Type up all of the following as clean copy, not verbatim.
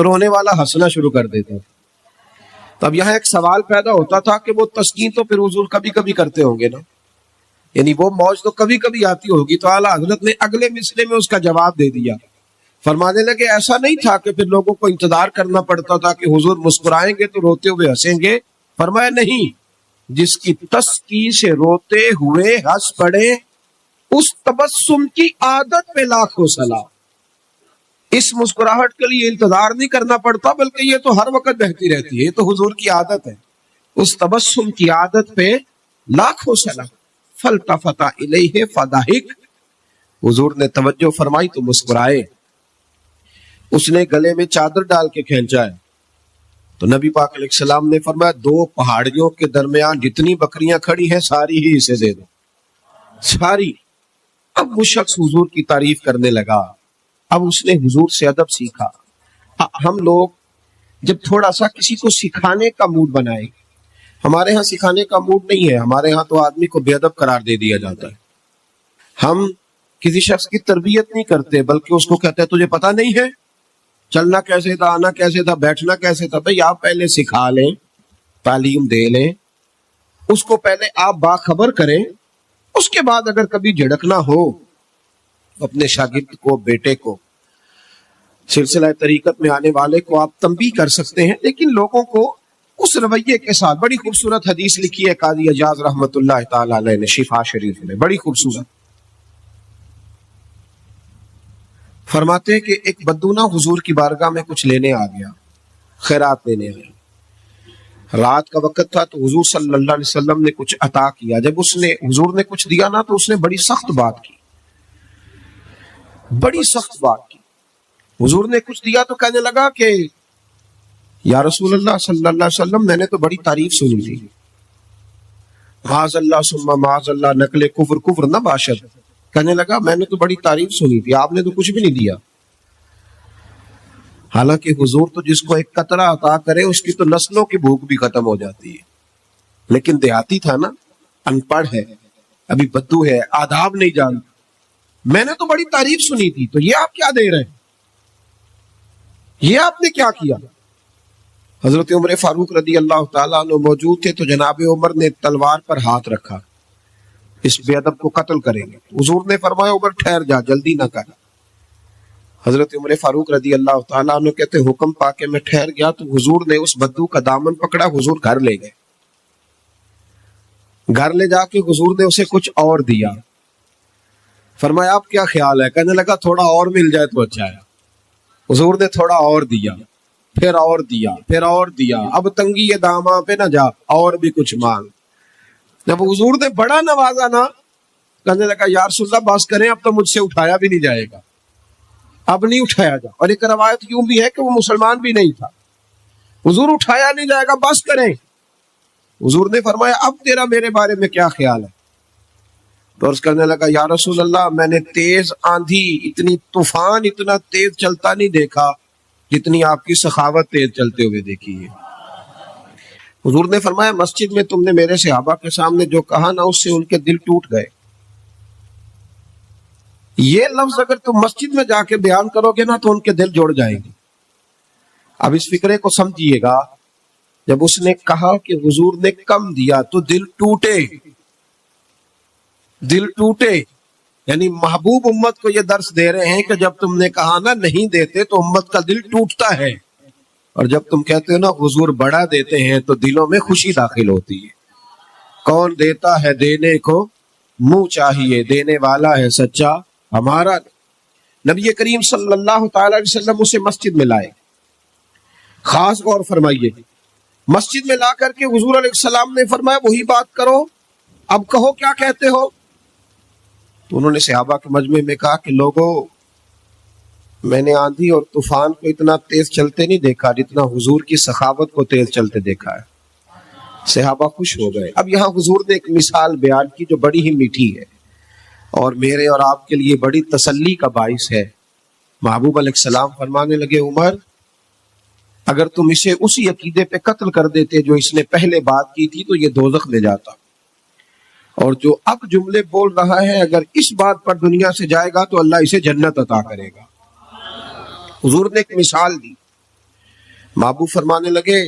رونے والا ہنسنا شروع کر دیتا تھا. تو اب یہاں ایک سوال پیدا ہوتا تھا کہ وہ تسکین تو پھر حضور کبھی کبھی کرتے ہوں گے نا, یعنی وہ موج تو کبھی کبھی آتی ہوگی. تو اعلیٰ حضرت نے اگلے مصرعے میں اس کا جواب دے دیا, فرمانے لگے ایسا نہیں تھا کہ پھر لوگوں کو انتظار کرنا پڑتا تھا کہ حضور مسکرائیں گے تو روتے ہوئے ہنسیں گے. فرمایا نہیں, جس کی تسکی سے روتے ہوئے ہنس پڑے اس تبسم کی عادت پہ لاکھوں سلام. اس مسکراہٹ کے لیے انتظار نہیں کرنا پڑتا, بلکہ یہ تو ہر وقت بہتی رہتی ہے, یہ تو حضور کی عادت ہے. اس تبسم کی عادت پہ لاکھوں سلام. فالتفت الیہ فضحک, حضور نے توجہ فرمائی تو مسکرائے. اس نے گلے میں چادر ڈال کے کھینچا ہے تو نبی پاک علیہ السلام نے فرمایا دو پہاڑیوں کے درمیان جتنی بکریاں کھڑی ہیں ساری ہی اسے دے دو, ساری. اب وہ شخص حضور کی تعریف کرنے لگا. اب اس نے حضور سے ادب سیکھا. ہم لوگ جب تھوڑا سا کسی کو سکھانے کا موڈ بنائیں, ہمارے ہاں سکھانے کا موڈ نہیں ہے, ہمارے ہاں تو آدمی کو بے ادب قرار دے دیا جاتا ہے. ہم کسی شخص کی تربیت نہیں کرتے بلکہ اس کو کہتے ہیں تجھے پتہ نہیں ہے چلنا کیسے تھا, آنا کیسے تھا, بیٹھنا کیسے تھا. بھئی آپ پہلے سکھا لیں, تعلیم دے لیں, اس کو پہلے آپ باخبر کریں, اس کے بعد اگر کبھی جھڑکنا ہو اپنے شاگرد کو, بیٹے کو, سلسلہ طریقت میں آنے والے کو آپ تنبیہ کر سکتے ہیں. لیکن لوگوں کو اس رویے کے ساتھ, بڑی خوبصورت حدیث لکھی ہے قاضی اجاز رحمت اللہ تعالی علیہ نے شفا شریف میں, بڑی خوبصورت. فرماتے کہ ایک بدونا حضور کی بارگاہ میں کچھ لینے آ گیا, خیرات لینے آیا. رات کا وقت تھا تو حضور صلی اللہ علیہ وسلم نے کچھ عطا کیا. جب اس نے حضور نے کچھ دیا نا تو اس نے بڑی سخت بات کی, بڑی سخت بات کی. حضور نے کچھ دیا تو کہنے لگا کہ یا رسول اللہ صلی اللہ علیہ وسلم میں نے تو بڑی تعریف سنی تھی, معاذ اللہ ثم معاذ اللہ نقل کفر کفر نہ باشد. کہنے لگا میں نے تو بڑی تعریف سنی تھی, آپ نے تو کچھ بھی نہیں دیا. حالانکہ حضور تو جس کو ایک قطرہ عطا کرے اس کی تو نسلوں کی بھوک بھی ختم ہو جاتی ہے. لیکن دیہاتی تھا نا, ان پڑھ ہے, ابھی بدو ہے, آداب نہیں جانتا. میں نے تو بڑی تعریف سنی تھی, تو یہ آپ کیا دے رہے ہیں, یہ آپ نے کیا کیا. حضرت عمر فاروق رضی اللہ تعالیٰ عنہ موجود تھے تو جناب عمر نے تلوار پر ہاتھ رکھا, اس بے ادب کو قتل کریں گے. حضور نے فرمایا عمر ٹھہر جا, جلدی نہ کر. حضرت عمر فاروق رضی اللہ تعالیٰ عنہ کہتے حکم پا کے میں ٹھہر گیا تو حضور نے اس بدو کا دامن پکڑا, حضور گھر لے گئے. گھر لے جا کے حضور نے اسے کچھ اور دیا. فرمایا آپ کیا خیال ہے, کہنے لگا تھوڑا اور مل جائے تو اچھا ہے. حضور نے تھوڑا اور دیا, پھر اور دیا, پھر اور دیا. اب تنگی یہ داماں پہ نہ جا, اور بھی کچھ مانگ. جب حضور نے بڑا نوازا نا, کہنے لگا یا رسول اللہ بس کریں, اب تو مجھ سے اٹھایا بھی نہیں جائے گا, اب نہیں اٹھایا جا. اور ایک روایت یوں بھی ہے کہ وہ مسلمان بھی نہیں تھا. حضور اٹھایا نہیں جائے گا, بس کریں. حضور نے فرمایا اب تیرا میرے بارے میں کیا خیال ہے. تو عرض کرنے لگا یا رسول اللہ میں نے تیز آندھی, اتنی طوفان اتنا تیز چلتا نہیں دیکھا جتنی آپ کی سخاوت تیز چلتے ہوئے دیکھی ہے. حضور نے فرمایا مسجد میں تم نے میرے صحابہ کے سامنے جو کہا نا اس سے ان کے دل ٹوٹ گئے. یہ لفظ اگر تم مسجد میں جا کے بیان کرو گے نا تو ان کے دل جڑ جائیں گے. اب اس فکرے کو سمجھیے گا, جب اس نے کہا کہ حضور نے کم دیا تو دل ٹوٹے, دل ٹوٹے. یعنی محبوب امت کو یہ درس دے رہے ہیں کہ جب تم نے کہا نا نہیں دیتے تو امت کا دل ٹوٹتا ہے, اور جب تم کہتے ہو نا حضور بڑا دیتے ہیں تو دلوں میں خوشی داخل ہوتی ہے. کون دیتا ہے دینے کو منہ چاہیے, دینے والا ہے سچا ہمارا. نبی کریم صلی اللہ تعالی علیہ وسلم اسے مسجد میں لائے. خاص غور فرمائیے, مسجد میں لا کر کے حضور علیہ السلام نے فرمایا وہی بات کرو, اب کہو کیا کہتے ہو. تو انہوں نے صحابہ کے مجمع میں کہا کہ لوگوں میں نے آندھی اور طوفان کو اتنا تیز چلتے نہیں دیکھا جتنا حضور کی سخاوت کو تیز چلتے دیکھا ہے. صحابہ خوش ہو گئے. اب یہاں حضور نے ایک مثال بیان کی جو بڑی ہی میٹھی ہے اور میرے اور آپ کے لیے بڑی تسلی کا باعث ہے. محبوب علیہ السلام فرمانے لگے عمر اگر تم اسے اسی عقیدے پہ قتل کر دیتے جو اس نے پہلے بات کی تھی تو یہ دوزخ میں جاتا, اور جو اب جملے بول رہا ہے اگر اس بات پر دنیا سے جائے گا تو اللہ اسے جنت عطا کرے گا. حضور نے ایک مثال دی. محبوب فرمانے لگے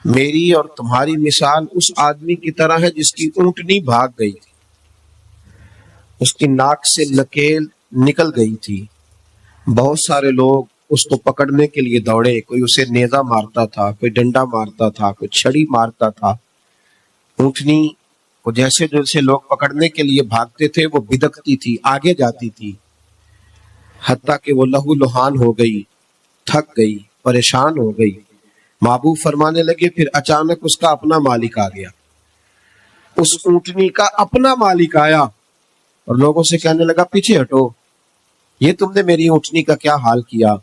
میری اور تمہاری مثال اس آدمی کی طرح ہے جس کی اونٹنی بھاگ گئی تھی، اس کی ناک سے نکیل نکل گئی تھی، بہت سارے لوگ اس کو پکڑنے کے لیے دوڑے، کوئی اسے نیزہ مارتا تھا، کوئی ڈنڈا مارتا تھا، کوئی چھڑی مارتا تھا۔ اونٹنی کو جیسے جیسے لوگ پکڑنے کے لیے بھاگتے تھے وہ بدکتی تھی، آگے جاتی تھی، حتیٰ کہ وہ لہو لہان ہو گئی، تھک گئی، پریشان ہو گئی۔ محبوب فرمانے لگے پھر اچانک اس کا اپنا مالک آ گیا، اس اونٹنی کا اپنا مالک آیا اور لوگوں سے کہنے لگا پیچھے ہٹو، یہ تم نے میری اونٹنی کا کیا حال کیا۔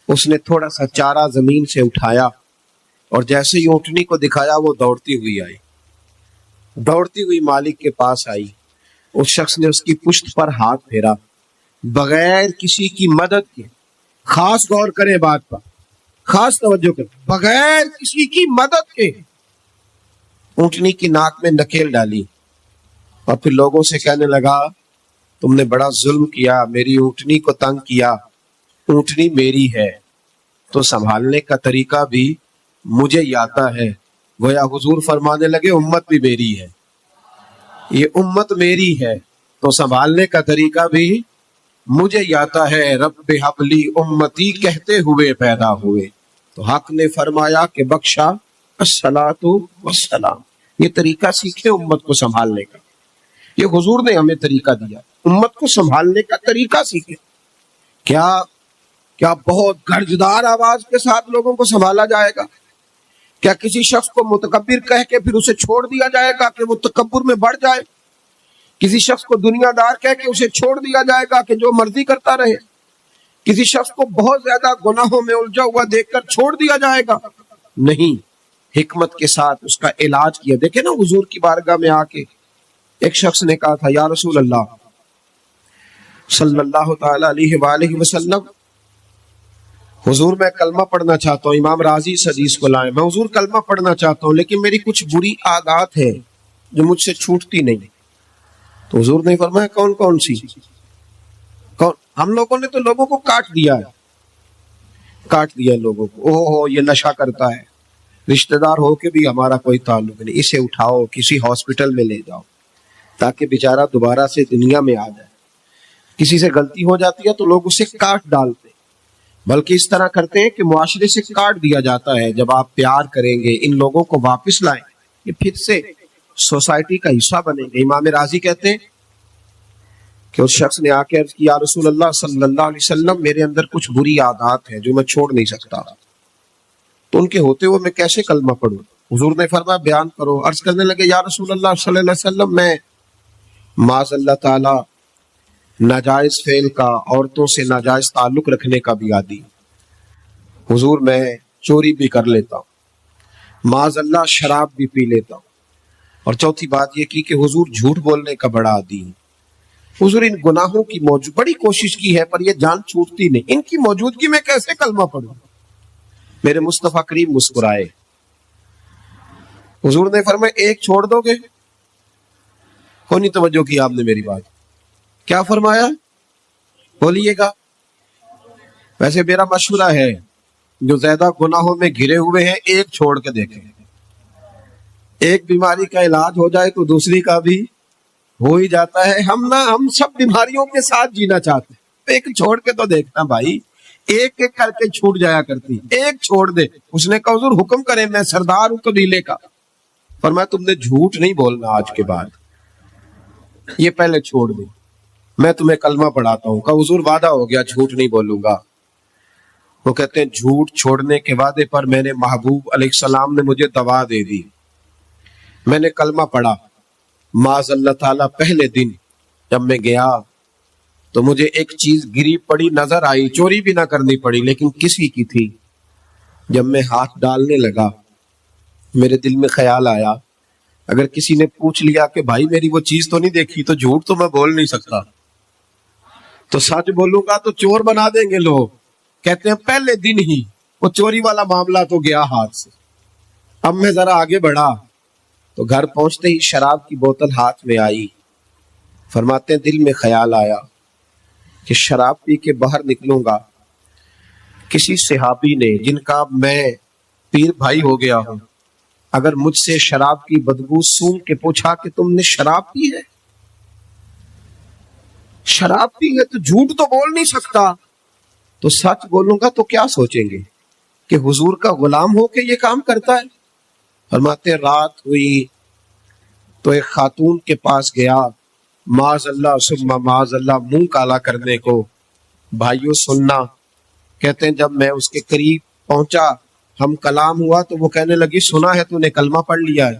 اس نے تھوڑا سا چارہ زمین سے اٹھایا اور جیسے ہی اونٹنی کو دکھایا وہ دوڑتی ہوئی آئی، دوڑتی ہوئی مالک کے پاس آئی۔ اس شخص نے اس کی پشت پر ہاتھ پھیرا بغیر کسی کی مدد کے، خاص غور کریں بات پر، خاص توجہ کریں، بغیر کسی کی مدد کے اونٹنی کی ناک میں نکیل ڈالی اور پھر لوگوں سے کہنے لگا تم نے بڑا ظلم کیا، میری اونٹنی کو تنگ کیا، اونٹنی میری ہے تو سنبھالنے کا طریقہ بھی مجھے ہی آتا ہے۔ گویا حضور فرمانے لگے امت بھی میری ہے، یہ امت میری ہے تو سنبھالنے کا طریقہ بھی مجھے ہی آتا ہے۔ رب حبلی امتی کہتے ہوئے پیدا ہوئے تو حق نے فرمایا کہ بخشا الصلاۃ والسلام۔ یہ طریقہ سیکھے امت کو سنبھالنے کا، یہ حضور نے ہمیں طریقہ دیا، امت کو سنبھالنے کا طریقہ سیکھے۔ کیا بہت گرجدار آواز کے ساتھ لوگوں کو سنبھالا جائے گا؟ کیا کسی شخص کو متکبر کہہ کے پھر اسے چھوڑ دیا جائے گا کہ وہ تکبر میں بڑھ جائے؟ کسی شخص کو دنیا دار کہہ کے اسے چھوڑ دیا جائے گا کہ جو مرضی کرتا رہے؟ کسی شخص کو بہت زیادہ گناہوں میں الجھا ہوا دیکھ کر چھوڑ دیا جائے گا؟ نہیں، حکمت کے ساتھ اس کا علاج کیا۔ دیکھیں نا حضور کی بارگاہ میں آ کے ایک شخص نے کہا تھا یا رسول اللہ صلی اللہ تعالی علیہ وآلہ وسلم، حضور میں کلمہ پڑھنا چاہتا ہوں، امام راضی اس حدیث کو لائیں، میں حضور کلمہ پڑھنا چاہتا ہوں لیکن میری کچھ بری عادات ہے جو مجھ سے چھوٹتی نہیں۔ تو حضور نے فرمایا کون کون سی؟ ہم لوگوں نے تو لوگوں کو کاٹ دیا لوگوں کو، اوہ یہ نشہ کرتا ہے، رشتہ دار ہو کے بھی ہمارا کوئی تعلق نہیں، اسے اٹھاؤ کسی ہاسپٹل میں لے جاؤ تاکہ بیچارہ دوبارہ سے دنیا میں آ جائے۔ کسی سے غلطی ہو جاتی ہے تو لوگ اسے کاٹ ڈالتے، بلکہ اس طرح کرتے ہیں کہ معاشرے سے کاٹ دیا جاتا ہے۔ جب آپ پیار کریں گے، ان لوگوں کو واپس لائیں، یہ پھر سے سوسائٹی کا حصہ بنیں گے۔ امام راضی کہتے ہیں کہ اس شخص نے آ کے عرض کی یا رسول اللہ صلی اللہ علیہ وسلم، میرے اندر کچھ بری عادات ہیں جو میں چھوڑ نہیں سکتا، تو ان کے ہوتے ہوئے میں کیسے کلمہ پڑھوں؟ حضور نے فرمایا بیان کرو۔ عرض کرنے لگے یا رسول اللہ صلی اللہ علیہ وسلم، میں معاذ اللہ تعالی ناجائز فعل کا، عورتوں سے ناجائز تعلق رکھنے کا بھی عادی، حضور میں چوری بھی کر لیتا ہوں، معاذ اللہ شراب بھی پی لیتا ہوں، اور چوتھی بات یہ کی کہ حضور جھوٹ بولنے کا بڑا عادی ہے۔ حضور ان گناہوں کی بڑی کوشش کی ہے پر یہ جان چھوٹتی نہیں، ان کی موجودگی میں کیسے کلمہ پڑھوں؟ میرے مصطفیٰ کریم مسکرائے، حضور نے فرمایا ایک چھوڑ دو گے؟ کونی توجہ کی آپ نے میری بات؟ کیا فرمایا؟ بولیے گا۔ ویسے میرا مشورہ ہے جو زیادہ گناہوں میں گھرے ہوئے ہیں ایک چھوڑ کے دیکھیں، ایک بیماری کا علاج ہو جائے تو دوسری کا بھی ہو ہی جاتا ہے۔ ہم سب بیماریوں کے ساتھ جینا چاہتے ہیں، ایک چھوڑ کے تو دیکھنا بھائی، ایک ایک کر کے چھوٹ جایا کرتی، ایک چھوڑ دے۔ اس نے کہا حضور حکم کریں، میں سردار ہوں قبیلے کا۔ فرمایا تم نے جھوٹ نہیں بولنا آج کے بعد، یہ پہلے چھوڑ دے، میں تمہیں کلمہ پڑھاتا ہوں۔ کہا حضور وعدہ ہو گیا جھوٹ نہیں بولوں گا۔ وہ کہتے ہیں جھوٹ چھوڑنے کے وعدے پر میں نے محبوب علیہ السلام نے مجھے دوا دے دی، میں نے کلمہ پڑھا، معاذ اللہ تعالیٰ پہلے دن جب میں گیا تو مجھے ایک چیز گری پڑی نظر آئی، چوری بھی نہ کرنی پڑی لیکن کسی کی تھی۔ جب میں ہاتھ ڈالنے لگا میرے دل میں خیال آیا اگر کسی نے پوچھ لیا کہ بھائی میری وہ چیز تو نہیں دیکھی، تو جھوٹ تو میں بول نہیں سکتا، تو سچ بولوں گا تو چور بنا دیں گے لوگ۔ کہتے ہیں پہلے دن ہی وہ چوری والا معاملہ تو گیا ہاتھ سے۔ اب میں ذرا آگے بڑھا تو گھر پہنچتے ہی شراب کی بوتل ہاتھ میں آئی۔ فرماتے ہیں دل میں خیال آیا کہ شراب پی کے باہر نکلوں گا کسی صحابی نے جن کا میں پیر بھائی ہو گیا ہوں اگر مجھ سے شراب کی بدبو سونگھ کے پوچھا کہ تم نے شراب پی ہے، شراب پی ہے، تو جھوٹ تو بول نہیں سکتا، تو سچ بولوں گا تو کیا سوچیں گے کہ حضور کا غلام ہو کے یہ کام کرتا ہے؟ فرماتے رات ہوئی تو ایک خاتون کے پاس گیا، معاذ اللہ ثم معاذ اللہ منہ کالا کرنے کو، بھائیوں سننا، کہتے ہیں جب میں اس کے قریب پہنچا ہم کلام ہوا تو وہ کہنے لگی سنا ہے تو نے کلمہ پڑھ لیا ہے،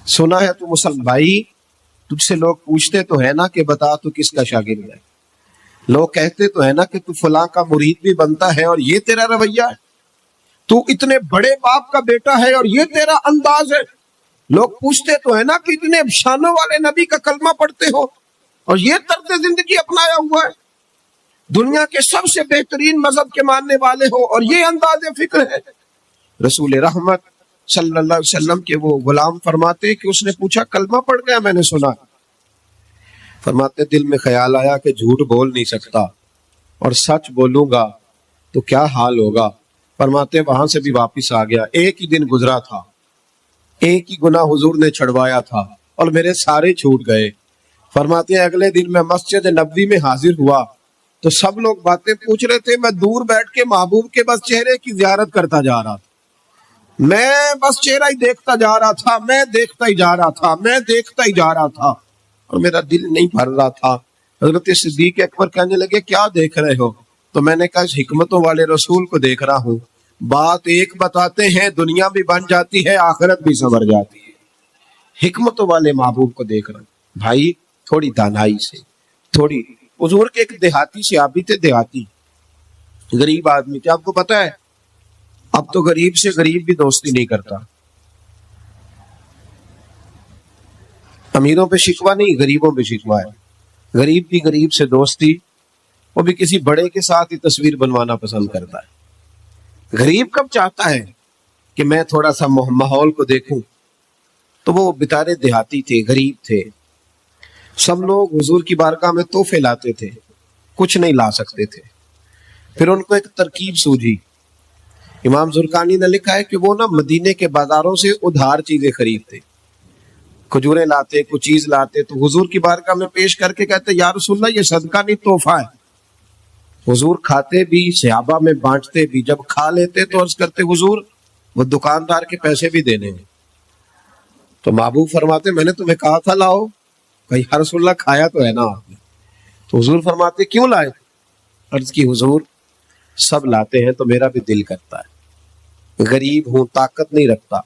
سنا ہے تو مسلمان، بھائی تجھ سے لوگ پوچھتے تو ہے نا کہ بتا تو کس کا شاگرد ہے، لوگ کہتے تو ہے نا کہ تو فلاں کا مرید بھی بنتا ہے اور یہ تیرا رویہ ہے، تو اتنے بڑے باپ کا بیٹا ہے اور یہ تیرا انداز ہے، لوگ پوچھتے تو ہے نا کہ اتنے شانوں والے نبی کا کلمہ پڑھتے ہو اور یہ طرز زندگی اپنایا ہوا ہے، دنیا کے سب سے بہترین مذہب کے ماننے والے ہو اور یہ انداز فکر ہے۔ رسول رحمت صلی اللہ علیہ وسلم کے وہ غلام فرماتے کہ اس نے پوچھا کلمہ پڑھ گیا؟ میں نے سنا۔ فرماتے دل میں خیال آیا کہ جھوٹ بول نہیں سکتا اور سچ بولوں گا تو کیا حال ہوگا۔ فرماتے وہاں سے بھی واپس آ گیا، ایک ہی دن گزرا تھا، ایک ہی گناہ حضور نے چھڑوایا تھا اور میرے سارے چھوٹ گئے۔ فرماتے ہیں اگلے دن میں مسجد نبوی میں حاضر ہوا تو سب لوگ باتیں پوچھ رہے تھے، میں دور بیٹھ کے محبوب کے بس چہرے کی زیارت کرتا جا رہا تھا، میں بس چہرہ ہی دیکھتا جا رہا تھا، میں دیکھتا ہی جا رہا تھا، میں دیکھتا ہی جا رہا تھا اور میرا دل نہیں بھر رہا تھا۔ حضرت صدیق اکبر کہنے لگے کیا دیکھ رہے ہو؟ تو میں نے کہا اس حکمتوں والے رسول کو دیکھ رہا ہوں، بات ایک بتاتے ہیں دنیا بھی بن جاتی ہے آخرت بھی سنور جاتی ہے، حکمتوں والے محبوب کو دیکھ رہا ہوں۔ بھائی تھوڑی دانائی سے، تھوڑی، حضور کے ایک دیہاتی صحابی تھے، دیہاتی غریب آدمی تھے، آپ کو پتا ہے اب تو غریب سے غریب بھی دوستی نہیں کرتا، امیروں پہ شکوہ نہیں، غریبوں پہ شکوہ ہے، غریب بھی غریب سے دوستی، وہ بھی کسی بڑے کے ساتھ ہی تصویر بنوانا پسند کرتا ہے۔ غریب کب چاہتا ہے کہ میں تھوڑا سا ماحول کو دیکھوں؟ تو وہ بیچارے دیہاتی تھے، غریب تھے، سب لوگ حضور کی بارگاہ میں تحفے لاتے تھے، کچھ نہیں لا سکتے تھے۔ پھر ان کو ایک ترکیب سوجھی، امام زرقانی نے لکھا ہے کہ وہ نا مدینے کے بازاروں سے ادھار چیزیں خریدتے، کھجوریں لاتے، کچھ چیز لاتے، تو حضور کی بارگاہ میں پیش کر کے کہتے یا رسول اللہ یہ صدقہ نہیں تحفہ ہے۔ حضور کھاتے بھی، صحابہ میں بانٹتے بھی، جب کھا لیتے تو عرض کرتے حضور وہ دکاندار کے پیسے بھی دینے ہیں۔ تو محبوب فرماتے میں نے تمہیں کہا تھا لاؤ، کہیں یا رسول اللہ کھایا تو ہے نا آپ نے؟ تو حضور فرماتے کیوں لائے؟ عرض کی حضور سب لاتے ہیں تو میرا بھی دل کرتا ہے، غریب ہوں، طاقت نہیں رکھتا،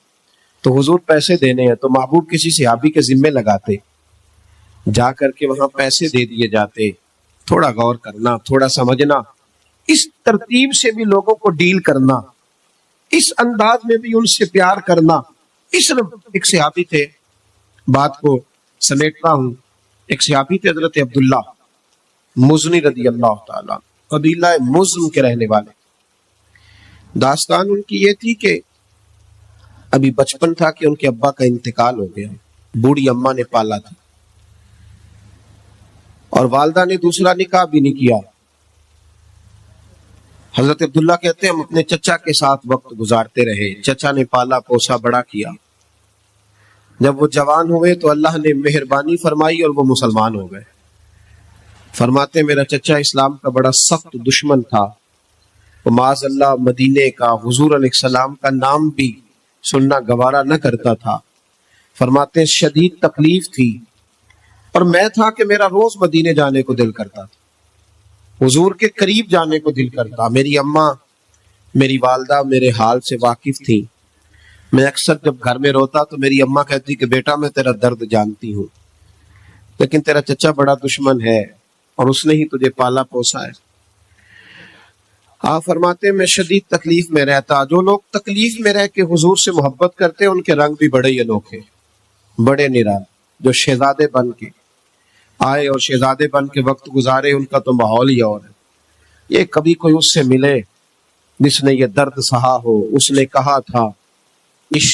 تو حضور پیسے دینے ہیں، تو محبوب کسی صحابی کے ذمے لگاتے، جا کر کے وہاں پیسے دے دیے جاتے، تھوڑا غور کرنا، تھوڑا سمجھنا، اس ترتیب سے بھی لوگوں کو ڈیل کرنا، اس انداز میں بھی ان سے پیار کرنا۔ ایک صحابی تھے، بات کو سمیٹتا ہوں، ایک صحابی تھے حضرت عبداللہ مزنی رضی اللہ تعالیٰ، قبیلہ مزن کے رہنے والے۔ داستان ان کی یہ تھی کہ ابھی بچپن تھا کہ ان کے ابا کا انتقال ہو گیا، بوڑھی اماں نے پالا تھا اور والدہ نے دوسرا نکاح بھی نہیں کیا۔ حضرت عبداللہ کہتے ہیں ہم اپنے چچا کے ساتھ وقت گزارتے رہے، چچا نے پالا پوسا بڑا کیا، جب وہ جوان ہوئے تو اللہ نے مہربانی فرمائی اور وہ مسلمان ہو گئے۔ فرماتے میرا چچا اسلام کا بڑا سخت دشمن تھا، وہ معاذ اللہ مدینے کا، حضور علیہ السلام کا نام بھی سننا گوارا نہ کرتا تھا۔ فرماتے شدید تکلیف تھی اور میں تھا کہ میرا روز مدینے جانے کو دل کرتا تھا، حضور کے قریب جانے کو دل کرتا۔ میری اماں، میری والدہ میرے حال سے واقف تھی، میں اکثر جب گھر میں روتا تو میری اماں کہتی کہ بیٹا میں تیرا درد جانتی ہوں، لیکن تیرا چچا بڑا دشمن ہے اور اس نے ہی تجھے پالا پوسا ہے۔ آپ فرماتے میں شدید تکلیف میں رہتا، جو لوگ تکلیف میں رہ کے حضور سے محبت کرتے ان کے رنگ بھی بڑے ہی انوکھے، بڑے نرال، جو شہزادے بن کے آئے اور شہزادے بن کے وقت گزارے ان کا تو ماحول ہی اور ہے۔ یہ کبھی کوئی اس سے ملے جس نے یہ درد سہا ہو، اس نے کہا تھا عشق